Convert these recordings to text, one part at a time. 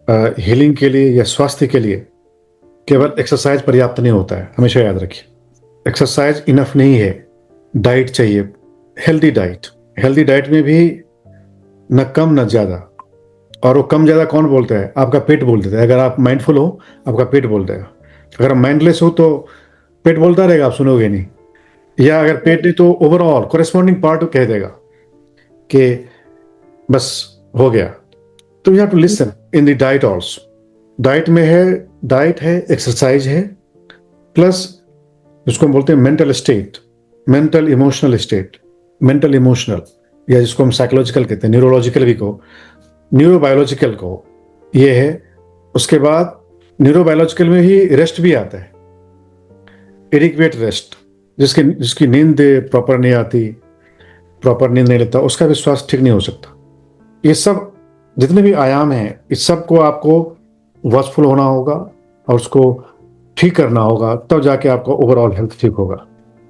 Healing के लिए या स्वास्थ्य के लिए केवल एक्सरसाइज पर्याप्त नहीं होता है, हमेशा याद रखिए। एक्सरसाइज इनफ नहीं है, डाइट चाहिए, हेल्दी डाइट। हेल्दी डाइट में भी न कम न ज़्यादा, और वो कम ज़्यादा कौन बोलता है? आपका पेट बोल देता है। अगर आप माइंडफुल हो, आपका पेट बोल देगा। अगर आप माइंडलेस हो तो पेट बोलता रहेगा, आप सुनोगे नहीं। या अगर पेट नहीं तो ओवरऑल कोरेस्पॉन्डिंग पार्ट कह देगा कि बस हो गया। तो you have to listen in the diet also. Diet में है, डाइट है, एक्सरसाइज है, प्लस जिसको हम बोलते हैं mental state, mental emotional state, mental emotional, या जिसको हम साइकोलॉजिकल कहते हैं, न्यूरोलॉजिकल भी कहो, न्यूरोबायोलॉजिकल कहो, ये है। उसके बाद न्यूरोबायोलॉजिकल में ही रेस्ट भी आता है, एडिक्वेट रेस्ट। जिसकी नींद प्रॉपर नहीं आती, प्रॉपर नींद नहीं लेता, उसका भी स्वास्थ्य ठीक नहीं हो सकता। ये सब जितने भी आयाम हैं, इस सब को आपको वॉचफुल होना होगा और उसको ठीक करना होगा, तब जाके आपका ओवरऑल हेल्थ ठीक होगा।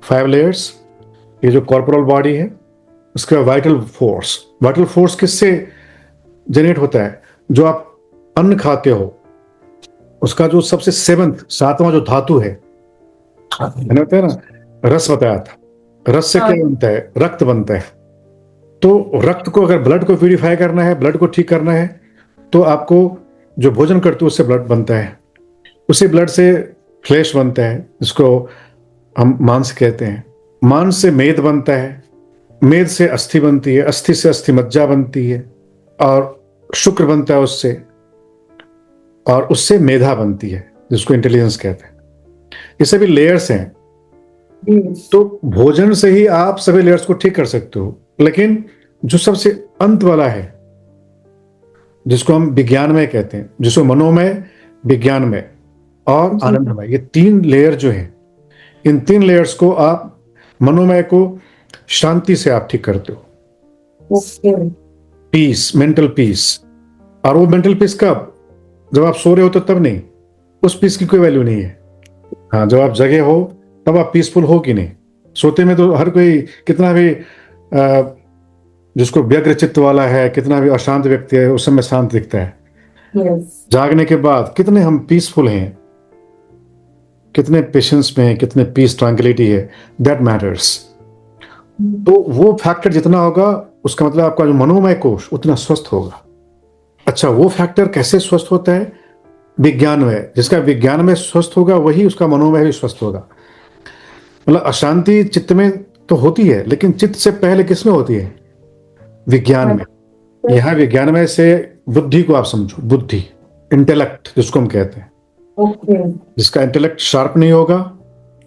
5 लेयर्स, ये जो कॉर्पोरल बॉडी है, उसका वाइटल फोर्स। वाइटल फोर्स किससे जनरेट होता है? जो आप अन्न खाते हो, उसका जो सबसे सातवां जो धातु है, मैंने बताया ना, रस बताया था। रस से क्या बनता है? रक्त बनता है। तो रक्त को, अगर ब्लड को प्यूरिफाई करना है, ब्लड को ठीक करना है, तो आपको जो भोजन करते हो उससे ब्लड बनता है। उसी ब्लड से फ्लैश बनता है, जिसको हम मांस कहते हैं। मांस से मेद बनता है, मेद से अस्थि बनती है, अस्थि से अस्थि मज्जा बनती है, और शुक्र बनता है उससे, और उससे मेधा बनती है, जिसको इंटेलिजेंस कहते हैं। ये सभी लेयर्स हैं। तो भोजन से ही आप सभी लेयर्स को ठीक कर सकते हो। लेकिन जो सबसे अंत वाला है, जिसको हम विज्ञानमय कहते हैं, जिसको मनोमय, विज्ञानमय और आनंदमय, ये 3 लेयर जो हैं, इन 3 लेयर्स को आप, मनोमय को शांति से आप ठीक करते हो, पीस, मेंटल पीस। और वो मेंटल पीस कब? जब आप सो रहे हो तो तब नहीं, उस पीस की कोई वैल्यू नहीं है। हाँ, जब आप जगे हो तब आप पीसफुल हो कि नहीं। सोते में तो हर कोई, कितना भी जिसको व्यग्र चित्त वाला है, कितना भी अशांत व्यक्ति है, उस समय शांत दिखता है। जागने के बाद कितने हम पीसफुल हैं, कितने पेशेंस में हैं, कितने पीस, ट्रैंक्विलिटी है, दैट मैटर्स। तो वो फैक्टर जितना होगा, उसका मतलब आपका जो मनोमय कोश उतना स्वस्थ होगा। अच्छा, वो फैक्टर कैसे स्वस्थ होता है? विज्ञानमय। जिसका विज्ञानमय स्वस्थ होगा, वही उसका मनोमय भी स्वस्थ होगा। मतलब अशांति चित्त में तो होती है, लेकिन चित्त से पहले किसमें होती है? विज्ञान में। यहाँ विज्ञानमय से बुद्धि को आप समझो, बुद्धि, इंटेलेक्ट जिसको हम कहते हैं। जिसका इंटेलेक्ट शार्प नहीं होगा,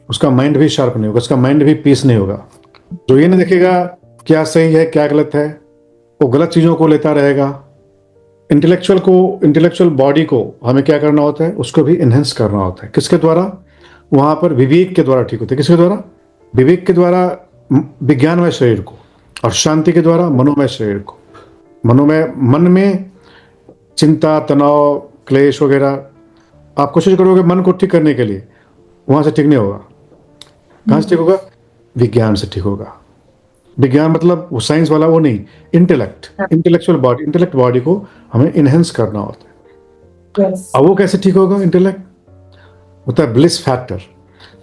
उसका माइंड भी शार्प नहीं होगा, उसका माइंड भी पीस नहीं होगा। जो ये नहीं देखेगा क्या सही है क्या गलत है, वो गलत चीजों को लेता रहेगा। इंटेलेक्चुअल बॉडी को हमें क्या करना होता है? उसको भी इनहेंस करना होता है। किसके द्वारा? वहां पर विवेक के द्वारा ठीक होते हैं। किसके द्वारा? विवेक के द्वारा विज्ञानमय शरीर को, और शांति के द्वारा मनोमय शरीर को। मनोमय, मन में चिंता, तनाव, क्लेश वगैरह, आप कोशिश करोगे मन को ठीक करने के लिए, वहां से ठीक नहीं होगा। कहां से ठीक होगा? विज्ञान से ठीक होगा। विज्ञान मतलब वो साइंस वाला वो नहीं, इंटेलेक्ट बॉडी को हमें इनहेंस करना होता है। अब वो कैसे ठीक होगा? इंटेलेक्ट होता है ब्लिस फैक्टर।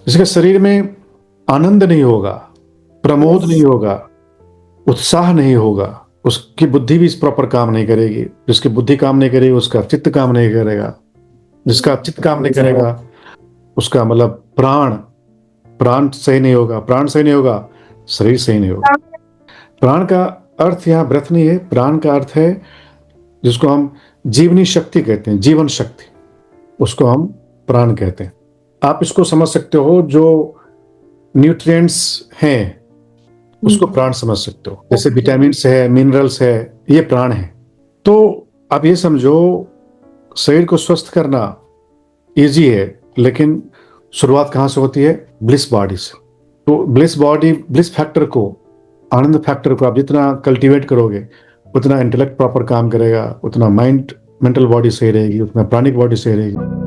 जिसके शरीर में आनंद नहीं होगा, प्रमोद नहीं होगा, उत्साह नहीं होगा, उसकी बुद्धि भी प्रॉपर काम नहीं करेगी। जिसकी बुद्धि काम नहीं करेगी, उसका चित्त काम नहीं करेगा। जिसका चित्त काम नहीं करेगा, उसका मतलब प्राण सही नहीं होगा। प्राण सही नहीं होगा, शरीर सही नहीं होगा। प्राण का अर्थ यहाँ ब्रेथ नहीं है, प्राण का अर्थ है जिसको हम जीवनी शक्ति कहते हैं, जीवन शक्ति, उसको हम प्राण कहते हैं। आप इसको समझ सकते हो, जो न्यूट्रिएंट्स हैं उसको प्राण समझ सकते हो। जैसे विटामिन्स है, मिनरल्स है, ये प्राण है। तो आप ये समझो, शरीर को स्वस्थ करना इजी है, लेकिन शुरुआत कहाँ से होती है? ब्लिस बॉडी से। तो ब्लिस फैक्टर को, आनंद फैक्टर को आप जितना कल्टीवेट करोगे, उतना इंटेलेक्ट प्रॉपर काम करेगा, उतना माइंड, मेंटल बॉडी सही रहेगी, उतना प्राणिक बॉडी सही रहेगी।